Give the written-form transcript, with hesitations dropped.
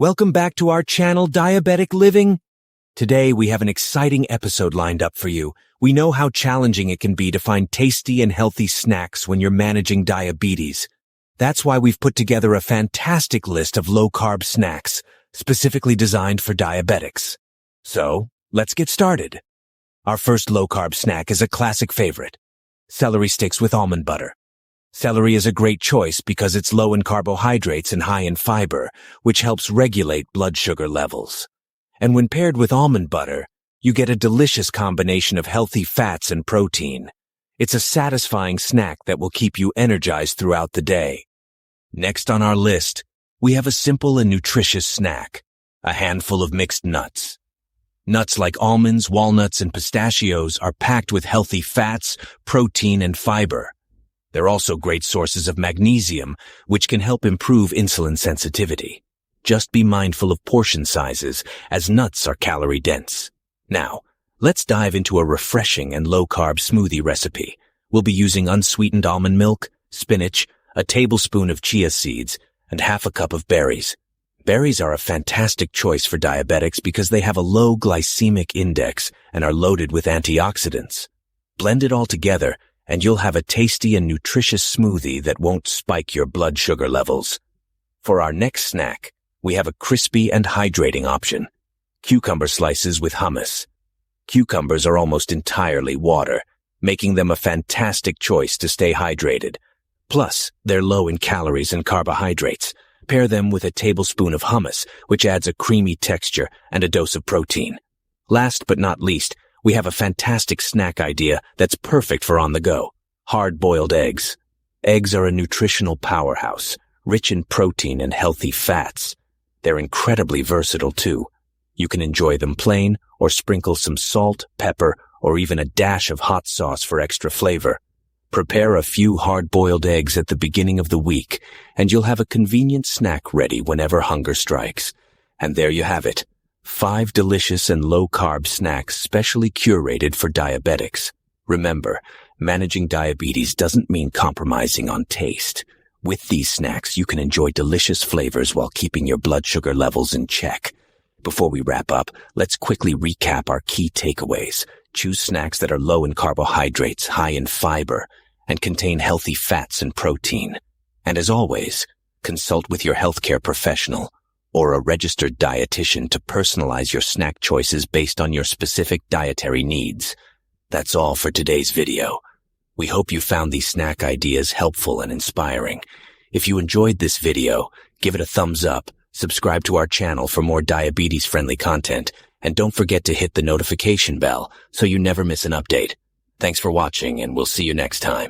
Welcome back to our channel, Diabetic Living. Today, we have an exciting episode lined up for you. We know how challenging it can be to find tasty and healthy snacks when you're managing diabetes. That's why we've put together a fantastic list of low-carb snacks, specifically designed for diabetics. So, let's get started. Our first low-carb snack is a classic favorite: celery sticks with almond butter. Celery is a great choice because it's low in carbohydrates and high in fiber, which helps regulate blood sugar levels. And when paired with almond butter, you get a delicious combination of healthy fats and protein. It's a satisfying snack that will keep you energized throughout the day. Next on our list, we have a simple and nutritious snack: a handful of mixed nuts. Nuts like almonds, walnuts, and pistachios are packed with healthy fats, protein, and fiber. They're also great sources of magnesium, which can help improve insulin sensitivity. Just be mindful of portion sizes, as nuts are calorie-dense. Now, let's dive into a refreshing and low-carb smoothie recipe. We'll be using unsweetened almond milk, spinach, a tablespoon of chia seeds, and half a cup of berries. Berries are a fantastic choice for diabetics because they have a low glycemic index and are loaded with antioxidants. Blend it all together, and you'll have a tasty and nutritious smoothie that won't spike your blood sugar levels. For our next snack, we have a crispy and hydrating option: cucumber slices with hummus. Cucumbers are almost entirely water, making them a fantastic choice to stay hydrated. Plus, they're low in calories and carbohydrates. Pair them with a tablespoon of hummus, which adds a creamy texture and a dose of protein. Last but not least, we have a fantastic snack idea that's perfect for on the go: hard-boiled eggs. Eggs are a nutritional powerhouse, rich in protein and healthy fats. They're incredibly versatile too. You can enjoy them plain or sprinkle some salt, pepper, or even a dash of hot sauce for extra flavor. Prepare a few hard-boiled eggs at the beginning of the week, and you'll have a convenient snack ready whenever hunger strikes. And there you have it: 5 delicious and low-carb snacks specially curated for diabetics. Remember, managing diabetes doesn't mean compromising on taste. With these snacks, you can enjoy delicious flavors while keeping your blood sugar levels in check. Before we wrap up, let's quickly recap our key takeaways. Choose snacks that are low in carbohydrates, high in fiber, and contain healthy fats and protein. And as always, consult with your healthcare professional or a registered dietitian to personalize your snack choices based on your specific dietary needs. That's all for today's video. We hope you found these snack ideas helpful and inspiring. If you enjoyed this video, give it a thumbs up, subscribe to our channel for more diabetes-friendly content, and don't forget to hit the notification bell so you never miss an update. Thanks for watching, and we'll see you next time.